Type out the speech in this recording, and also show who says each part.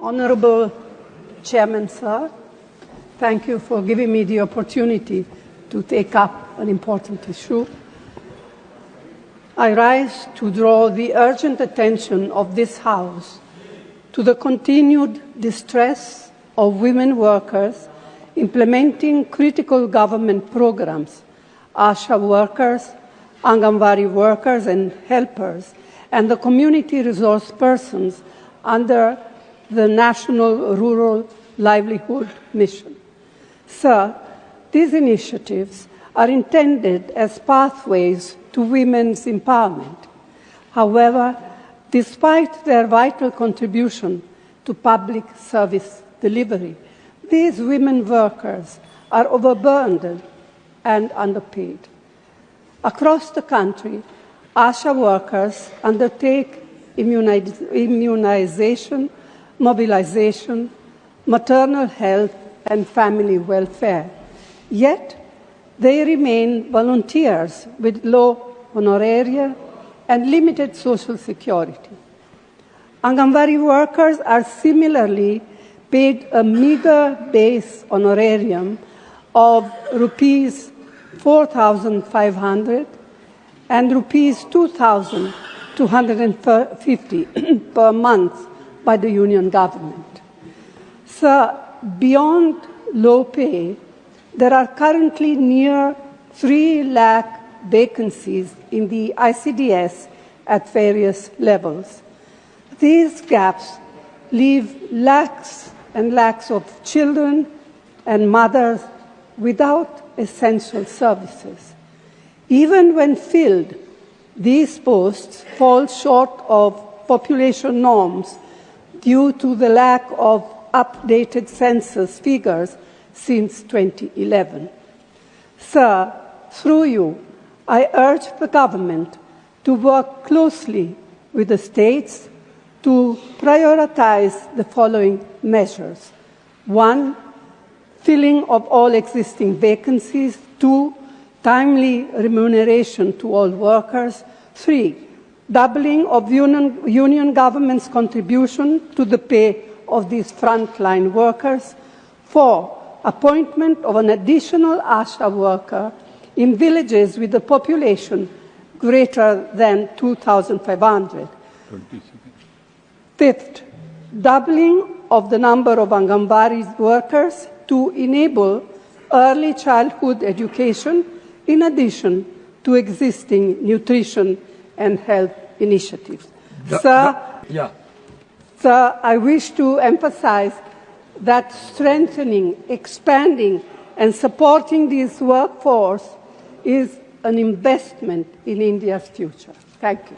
Speaker 1: Honorable Chairman, sir, thank you for giving me the opportunity to take up an important issue. I rise to draw the urgent attention of this House to the continued distress of women workers implementing critical government programs, ASHA workers, Anganwadi workers and helpers, and the community resource persons under the National Rural Livelihood Mission. Sir, these initiatives are intended as pathways to women's empowerment. However, despite their vital contribution to public service delivery, these women workers are overburdened and underpaid. Across the country, ASHA workers undertake immunization, mobilization, maternal health, and family welfare. Yet, they remain volunteers with low honoraria and limited social security. Anganwadi workers are similarly paid a meager base honorarium of rupees 4,500 and rupees 2,250 per month by the union government. Sir, beyond low pay, there are currently near 3 lakh vacancies in the ICDS at various levels. These gaps leave lakhs and lakhs of children and mothers without essential services. Even when filled, these posts fall short of population norms due to the lack of updated census figures since 2011. Sir, through you, I urge the government to work closely with the states to prioritize the following measures. 1, filling of all existing vacancies. 2, timely remuneration to all workers. 3, doubling of union government's contribution to the pay of these frontline workers. 4, appointment of an additional ASHA worker in villages with a population greater than 2,500. 5th, doubling of the number of Anganwadi workers to enable early childhood education in addition to existing nutrition and health initiatives. Sir, I wish to emphasize that strengthening, expanding, and supporting this workforce is an investment in India's future. Thank you.